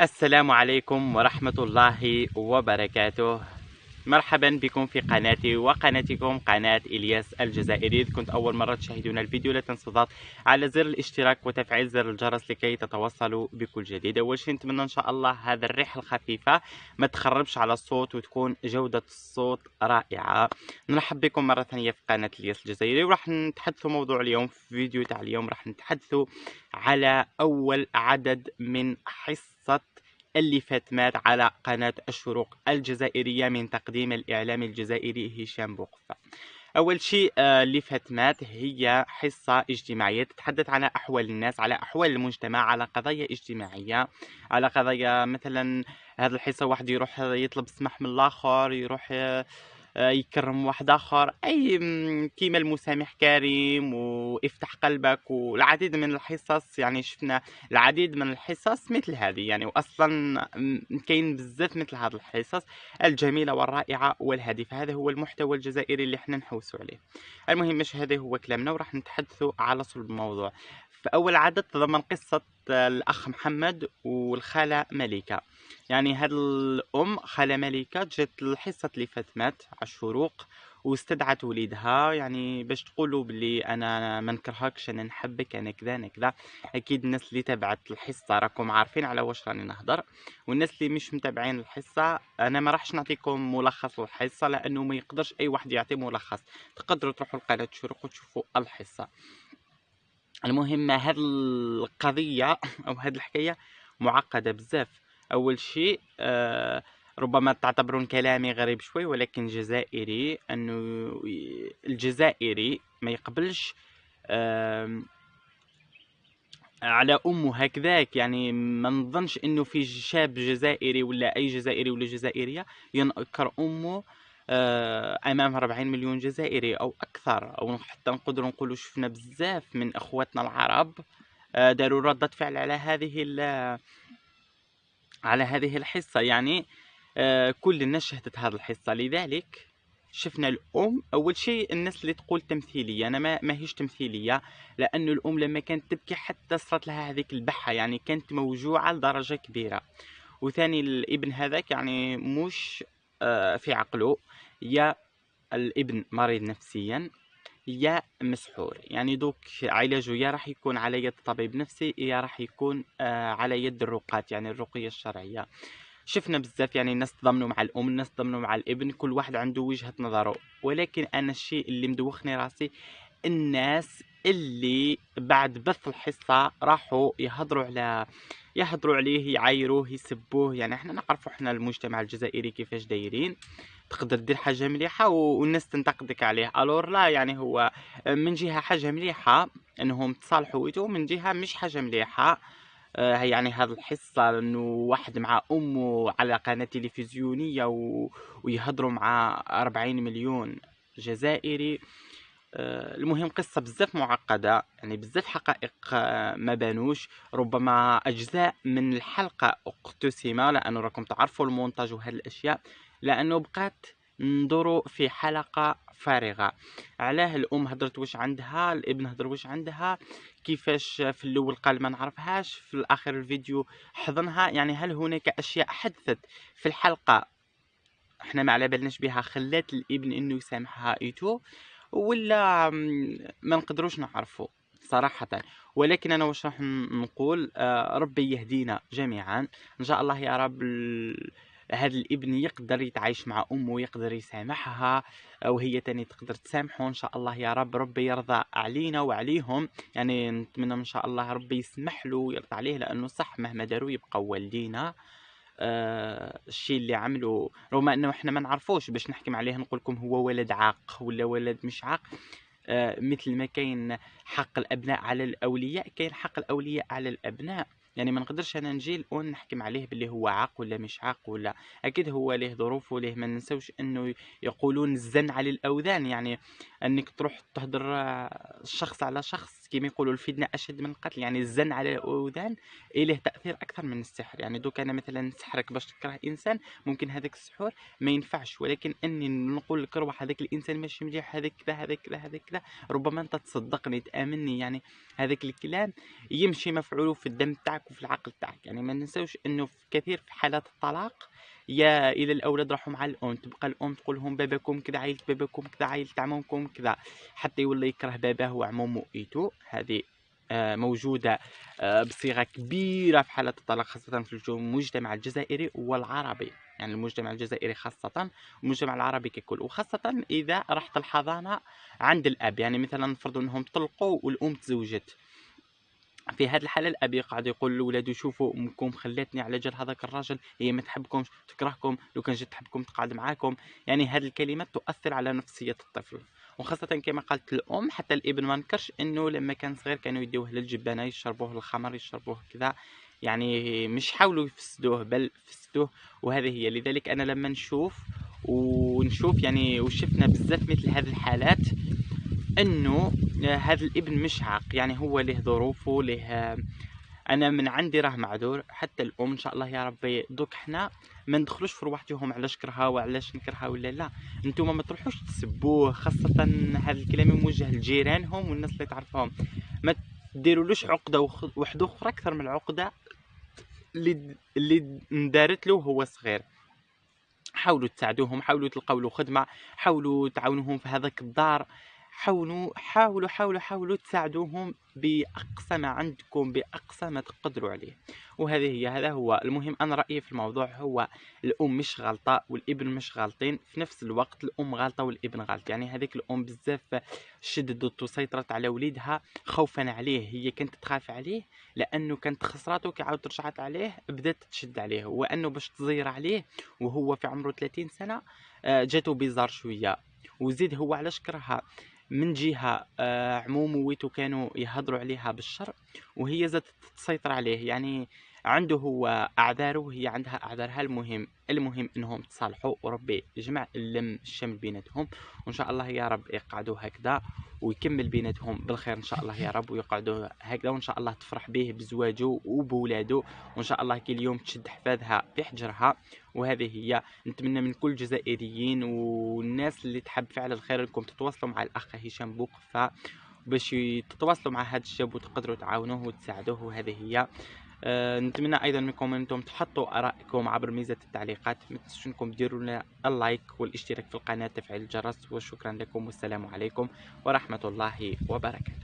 السلام عليكم ورحمة الله وبركاته. مرحبا بكم في قناتي وقناتكم قناة إلياس الجزائري. إذا كنت أول مرة تشاهدون الفيديو لا تنسوا الضغط على زر الاشتراك وتفعيل زر الجرس لكي تتوصلوا بكل جديد. أول شيء نتمنى إن شاء الله هذا الريح الخفيفة ما تخربش على الصوت وتكون جودة الصوت رائعة. نرحب بكم مرة ثانية في قناة إلياس الجزائري، وراح نتحدثوا موضوع اليوم في فيديو تاع اليوم. راح نتحدثوا على أول عدد من حصة اللي فاتمات على قناة الشروق الجزائرية من تقديم الإعلامي الجزائري هشام بوقفة. أول شيء اللي فاتمات هي حصة اجتماعية تتحدث عن أحوال الناس، على أحوال المجتمع، على قضايا اجتماعية، على قضايا مثلا هذه الحصة واحد يروح يطلب السماح من الآخر، يروح يكرم واحد آخر، أي كيما المسامح كريم وافتح قلبك والعديد من الحصص. يعني شفنا العديد من الحصص مثل هذه يعني، وأصلا كاين بزاف مثل هذه الحصص الجميلة والرائعة والهادفة. هذا هو المحتوى الجزائري اللي احنا نحوسوا عليه. المهم مش هذا هو كلامنا، وراح نتحدثوا على صلب الموضوع. فأول عدد تضمن قصة الأخ محمد والخالة مليكة. يعني هاد الأم خالة مليكة جات الحصة اللي فاتمات على الشروق واستدعت وليدها، يعني باش تقولوا بلي انا ما نكرهكش، انا نحبك، انا كذا انا كذا. اكيد الناس اللي تابعت الحصه راكم عارفين على واش راني نهضر، والناس اللي مش متابعين الحصه انا ما راحش نعطيكم ملخص الحصه لانه ما يقدرش اي واحد يعطي ملخص. تقدروا تروحوا لقناه الشروق وتشوفوا الحصه. المهم هاد القضيه او هاد الحكايه معقده بزاف. اول شيء ربما تعتبرون كلامي غريب شوي، ولكن جزائري انه الجزائري ما يقبلش آم، على امه هكذاك. يعني ما نظنش انه في شاب جزائري ولا اي جزائري ولا جزائريه ينكر امه امام 40 مليون جزائري او اكثر. او حتى نقدروا نقولوا شفنا بزاف من اخواتنا العرب داروا ردة فعل على هذه الحصة. يعني كل الناس شهدت هذه الحصة، لذلك شفنا الأم. أول شيء الناس اللي تقول تمثيلية، أنا ما هيش تمثيلية، لأنه الأم لما كانت تبكي حتى صارت لها هذيك البحة، يعني كانت موجوعة لدرجة كبيرة. وثاني الابن هذاك يعني مش في عقله، يا الابن مريض نفسيا يا مسحور. يعني دوك علاجه يا راح يكون على يد طبيب نفسي يا راح يكون على يد الرقاة، يعني الرقية الشرعية. شفنا بزاف يعني الناس تضامنوا مع الام، الناس تضامنوا مع الابن، كل واحد عنده وجهة نظره. ولكن انا الشيء اللي مدوخني راسي الناس اللي بعد بث الحصة راحوا يهضروا عليه، يعايروه، يسبوه. يعني احنا نعرفوا احنا المجتمع الجزائري كيفاش دايرين، تقدر دير حاجة مليحة والناس تنتقدك عليه. الور لا، يعني هو من جهة حاجة مليحة انهم تصالحوا ويتو، من جهة مش حاجة مليحة. يعني هذا الحصة انه واحد مع امه على قناة تلفزيونية ويهضروا مع 40 مليون جزائري. المهم قصة بزاف معقدة، يعني بزاف حقائق ما بانوش. ربما أجزاء من الحلقة اقتسم، لأنه راكم تعرفوا المونتاج وهذه الأشياء، لأنه بقات ندورو في حلقة فارغة. علاه الأم هضرت واش عندها، الابن هضر واش عندها، كيفاش في الأول قال ما نعرفهاش، في الآخر الفيديو حضنها. يعني هل هناك أشياء حدثت في الحلقة احنا ما على بالناش بها خلات الابن انه يسامحها ايتو، ولا ما نقدروش نعرفه صراحة. ولكن انا واش راح نقول ربي يهدينا جميعا ان شاء الله يا رب. هذا الابن يقدر يتعايش مع امه، يقدر يسامحها، وهي تاني تقدر تسامحه ان شاء الله يا رب. ربي يرضى علينا وعليهم. يعني نتمنى ان شاء الله ربي يسمح له ويرضى عليه، لانه صح مهما داروا يبقوا والدينا. الشيء اللي عمله رغم انه احنا ما نعرفوش باش نحكم عليه نقول لكم هو ولد عاق ولا ولد مش عاق. مثل ما كاين حق الابناء على الاولياء كاين حق الاولياء على الابناء. يعني ما نقدرش انا نجي الان نحكم عليه باللي هو عاق ولا مش عاق، ولا اكيد هو له ظروف وله. ما ننسوش انه يقولون الزن على الاوذان، يعني انك تروح تهدر الشخص على شخص كما يقولوا الفتنة أشد من القتل، يعني الزن على الأذان إليه تأثير أكثر من السحر. يعني دوك أنا مثلا سحرك باش تكره إنسان، ممكن هذاك السحور ما ينفعش، ولكن أني نقول لك روح هذاك الإنسان ماشي مليح، هذاك كذا هذاك كذا هذاك كذا، ربما أنت تصدقني تآمني، يعني هذاك الكلام يمشي مفعوله في الدم تاعك وفي العقل تاعك. يعني ما ننساوش أنه في كثير في حالات الطلاق يا الى الاولاد راحوا مع الام، تبقى الام تقول لهم باباكم كذا عيلت، باباكم كذا عيلت، عمومكم كذا، حتى يولي يكره باباه وعمومه ايتو. هذه موجودة بصيغة كبيرة في حالة الطلاق، خاصة في المجتمع الجزائري والعربي. يعني المجتمع الجزائري خاصة، والمجتمع العربي ككل، وخاصة إذا رحت الحضانة عند الأب. يعني مثلا نفرضوا أنهم طلقوا والأم تزوجت، في هذه الحالة الأب يقعد يقول لولادو شوفوا أمكم خلاتني على جال هذاك الراجل، هي ما تحبكمش تكرهكم، لو كان جات تحبكم تقعد معاكم. يعني هذه الكلمات تؤثر على نفسية الطفل، وخاصة كما قالت الأم حتى الابن ما نكرش أنه لما كان صغير كانوا يديوه للجبانة، يشربوه الخمر، يشربوه كذا، يعني مش حاولوا يفسدوه بل فسدوه. وهذه هي، لذلك أنا لما نشوف يعني وشفنا بزاف مثل هذه الحالات، انه هذا الابن مش عاق، يعني هو له ظروفه له. انا من عندي راه معذور، حتى الام ان شاء الله يا ربي. دوك حنا ما ندخلوش في رواحتهم علاش كرهها وعلاش نكرهها ولا لا، نتوما ما تروحوش تسبوه، خاصه هذا الكلام موجه لجيرانهم والناس اللي تعرفهم. ما ديرولوش عقده وحده اخرى اكثر من العقده اللي ندارت له وهو صغير. حاولوا تساعدوهم، حاولوا تلقاو له خدمه، حاولوا تعاونوهم في هذاك الدار، حاولوا تساعدوهم باقصى ما عندكم، باقصى ما تقدروا عليه. وهذه هي، هذا هو المهم. انا رايي في الموضوع هو الام مش غلطه والابن مش غالطين في نفس الوقت، الام غلطه والابن غلط. يعني هذيك الام بزاف شددت وسيطرت على وليدها خوفا عليه، هي كانت تخاف عليه لانه كانت خسراته، كي عاود رجعت عليه بدات تشد عليه، وانه باش تزير عليه وهو في عمره 30 سنه جاتو بيزار شويه. وزيد هو علاش كرهها، من جهه عموم ويتو كانوا يهضروا عليها بالشر، وهي زادت تسيطر عليه. يعني عنده هو اعذاره وهي عندها اعذارها. المهم انهم تصالحوا وربي يجمع اللم الشمل بيناتهم، وان شاء الله يا رب يقعدوا هكذا ويكمل بيناتهم بالخير ان شاء الله يا رب، ويقعدوا هكذا، وان شاء الله تفرح به بزواجه وبولاده، وان شاء الله كي اليوم تشد حفاظها بحجرها. وهذه هي. نتمنى من كل الجزائريين والناس اللي تحب فعل الخير انكم تتواصلوا مع الاخ هشام بوقفة باش تتواصلوا مع هذا الشاب وتقدروا تعاونوه وتساعدوه. وهذه هي. نتمنى ايضا منكم انتم تحطوا ارائكم عبر ميزه التعليقات، ما تنسوش انكم ديروا لنا اللايك والاشتراك في القناه، تفعيل الجرس. وشكرا لكم والسلام عليكم ورحمه الله وبركاته.